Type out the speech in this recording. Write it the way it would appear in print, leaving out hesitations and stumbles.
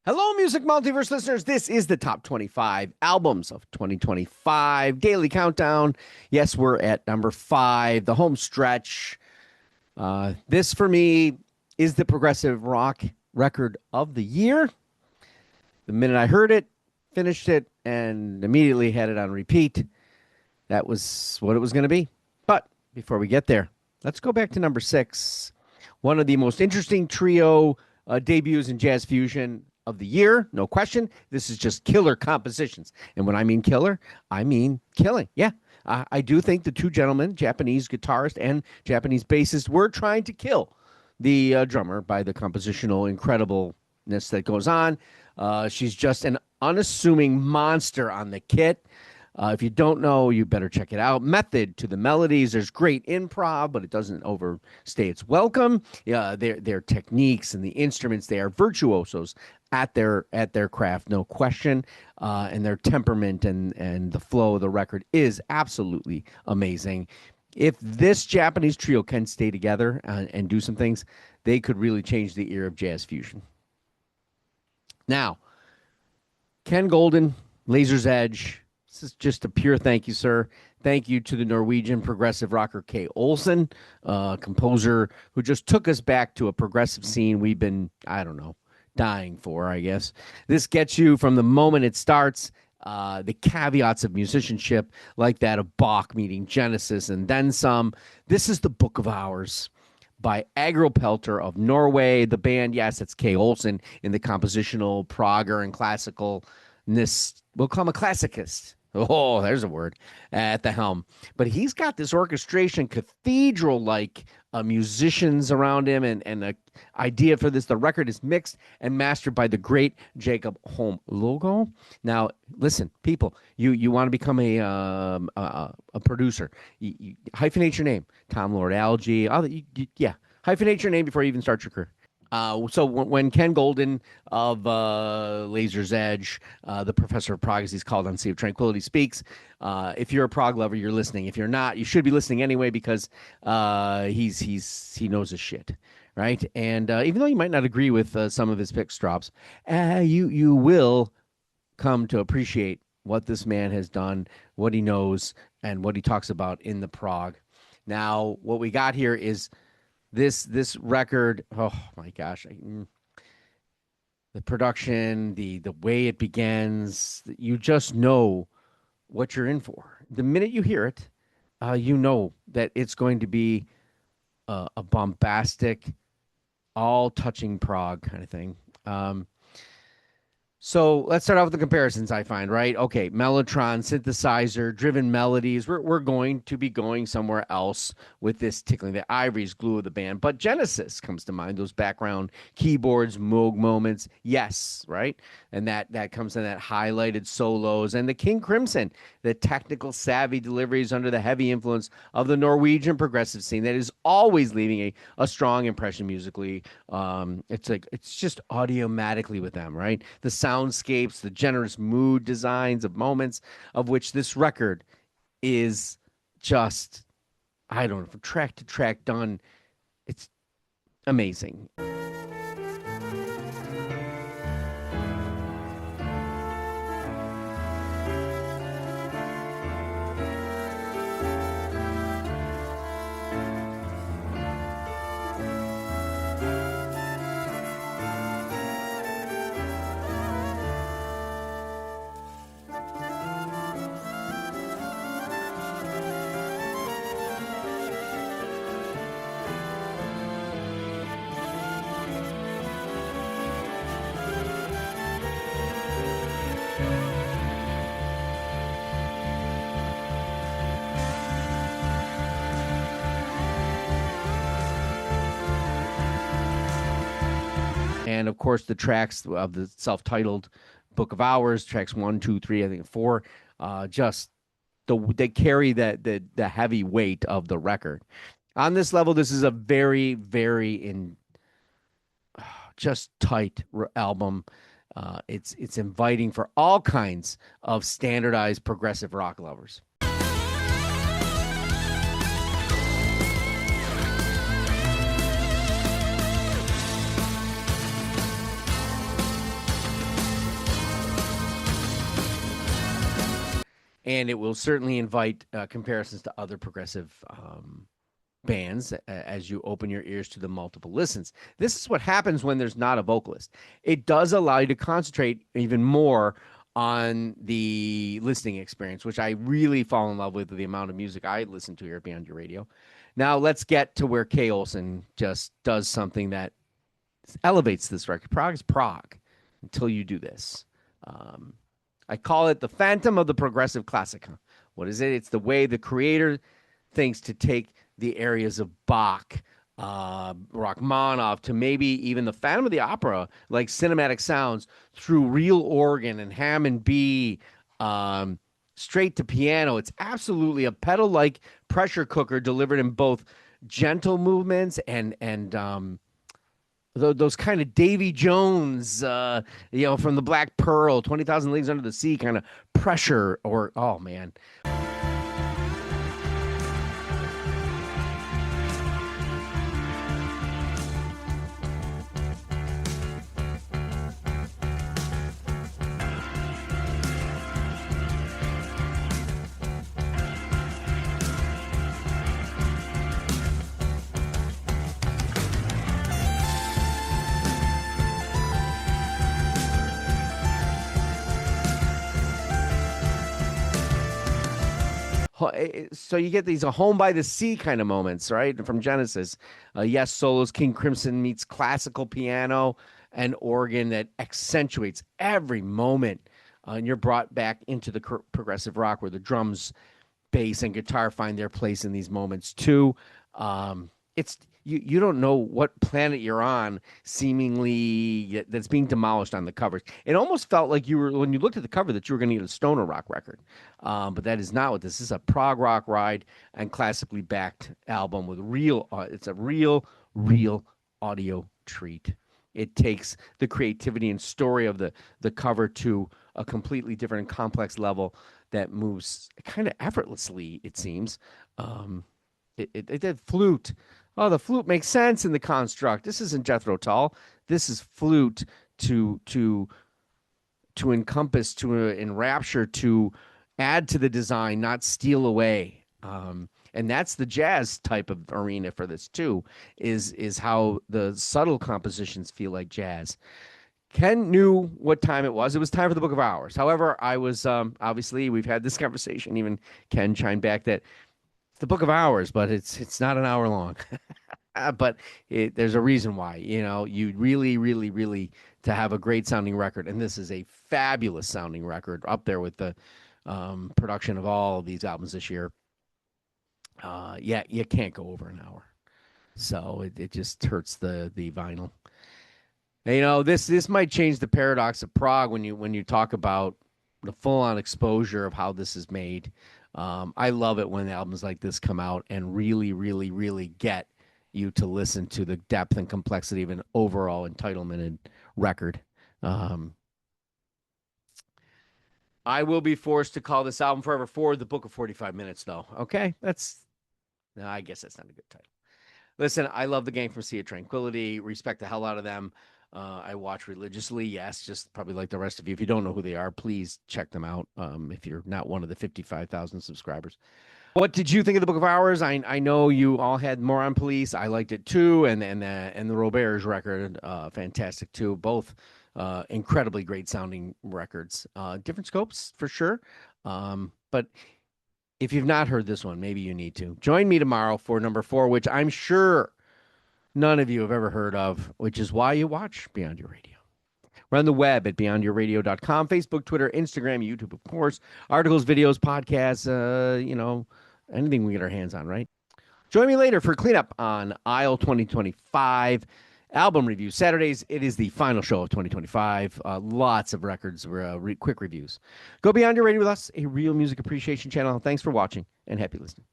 Hello, Music Multiverse listeners. This is the top 25 albums of 2025 Daily Countdown. Yes, we're at number 5, the home stretch. This, for me, is the progressive rock record of the year. The minute I heard it, finished it, and immediately had it on repeat. That was what it was going to be. But before we get there, let's go back to number 6. One of the most interesting trio debuts in jazz fusion of the year, no question. This is just killer compositions. And when I mean killer, I mean killing. Yeah, I do think the two gentlemen, Japanese guitarist and Japanese bassist, were trying to kill the drummer by the compositional incredibleness that goes on. She's just an unassuming monster on the kit. If you don't know, you better check it out. Method to the melodies. There's great improv, but it doesn't overstay its welcome. Their techniques and the instruments, they are virtuosos at their craft, no question. And their temperament and the flow of the record is absolutely amazing. If this Japanese trio can stay together and do some things, they could really change the era of jazz fusion. Now, Ken Golden, Laser's Edge. This is just a pure thank you, sir. Thank you to the Norwegian progressive rocker Kay Olsen, composer who just took us back to a progressive scene we've been, dying for, I guess. This gets you from the moment it starts, the caveats of musicianship, like that of Bach meeting Genesis and then some. This is the Book of Hours by Agropelter of Norway. The band, yes, it's Kay Olsen in the compositional, progger, and classicalness. We'll call him a classicist. Oh, there's a word at the helm. But he's got this orchestration, cathedral-like musicians around him, and the idea for this. The record is mixed and mastered by the great Jacob Holm Logo. Now, listen, people, you want to become a producer. You hyphenate your name. Tom Lord Algae. Hyphenate your name before you even start your career. So when Ken Golden of Laser's Edge, the professor of Prog, as he's called on Sea of Tranquility, speaks, if you're a Prog lover, you're listening. If you're not, you should be listening anyway, because he knows his shit, right? And even though you might not agree with some of his pick drops, you will come to appreciate what this man has done, what he knows, and what he talks about in the Prog. Now, what we got here is this record. Oh my gosh, the production, the way it begins, you just know what you're in for. The minute you hear it, you know that it's going to be a bombastic, all-touching prog kind of thing. So let's start off with the comparisons, I find, right? Okay, Mellotron, synthesizer, driven melodies. We're going to be going somewhere else with this tickling the ivories, glue of the band. But Genesis comes to mind, those background keyboards, Moog moments. Yes, right? And that comes in that highlighted solos. And the King Crimson, the technical savvy deliveries under the heavy influence of the Norwegian progressive scene that is always leaving a strong impression musically. It's just audiomatically with them, right? The soundscapes, the generous mood designs of moments, of which this record is just, from track to track done. It's amazing. And of course, the tracks of the self-titled Book of Hours, tracks 1, 2, 3, I think 4, they carry the heavy weight of the record. On this level, this is a very, very just tight album. It's inviting for all kinds of standardized progressive rock lovers. and it will certainly invite comparisons to other progressive bands as you open your ears to the multiple listens. This is what happens when there's not a vocalist. It does allow you to concentrate even more on the listening experience, which I really fall in love with the amount of music I listen to here at Beyond Your Radio. Now let's get to where Kay Olsen just does something that elevates this record. Prog is Prog until you do this. I call it the phantom of the progressive Classica. What is it? It's the way the creator thinks to take the areas of Bach, Rachmaninoff, to maybe even the Phantom of the Opera, like cinematic sounds, through real organ and Hammond B, straight to piano. It's absolutely a pedal-like pressure cooker delivered in both gentle movements and those kind of Davy Jones, from the Black Pearl, 20,000 Leagues Under the Sea kind of pressure, or, oh man. So you get these home by the sea kind of moments, right? From Genesis. Yes, solos, King Crimson meets classical piano and organ that accentuates every moment. And you're brought back into the progressive rock where the drums, bass, and guitar find their place in these moments too. It's you don't know what planet you're on, seemingly, that's being demolished on the covers. It almost felt like you were, when you looked at the cover, that you were going to get a stoner rock record. But that is not what this is. A prog rock ride and classically backed album with it's a real audio treat. It takes the creativity and story of the cover to a completely different and complex level that moves kind of effortlessly, it seems. It did flute. Oh, the flute makes sense in the construct. This isn't Jethro Tull. This is flute to encompass, to enrapture, to add to the design, not steal away. And that's the jazz type of arena for this too, is how the subtle compositions feel like jazz. Ken knew what time it was. It was time for the Book of Hours. However, I was, obviously, we've had this conversation. Even Ken chimed back that it's the Book of Hours, but it's not an hour long. But there's a reason why. You really, to have a great sounding record, and this is a fabulous sounding record, up there with the production of all of these albums this year. You can't go over an hour. So it just hurts the vinyl. This might change the paradox of Prog when you talk about the full-on exposure of how this is made. I love it when albums like this come out and really get you to listen to the depth and complexity of an overall entitlemented record. I will be forced to call this album Forever 4 the Book of 45 Minutes, though. Okay? I guess that's not a good title. Listen, I love the Gang from Sea of Tranquility. Respect the hell out of them. I watch religiously, yes, just probably like the rest of you. If you don't know who they are, please check them out if you're not one of the 55,000 subscribers. What did you think of the Book of Hours? I know you all had more on Police. I liked it too, and the Roberts record, fantastic too. Both incredibly great sounding records. Different scopes for sure, but if you've not heard this one, maybe you need to. Join me tomorrow for number 4, which I'm sure none of you have ever heard of, which is why you watch Beyond Your Radio. We're on the web at beyondyourradio.com, Facebook, Twitter, Instagram, YouTube, of course, articles, videos, podcasts, anything we get our hands on, right? Join me later for cleanup on Aisle 2025 album review. Saturdays, it is the final show of 2025. Lots of records, quick reviews. Go Beyond Your Radio with us, a real music appreciation channel. Thanks for watching, and happy listening.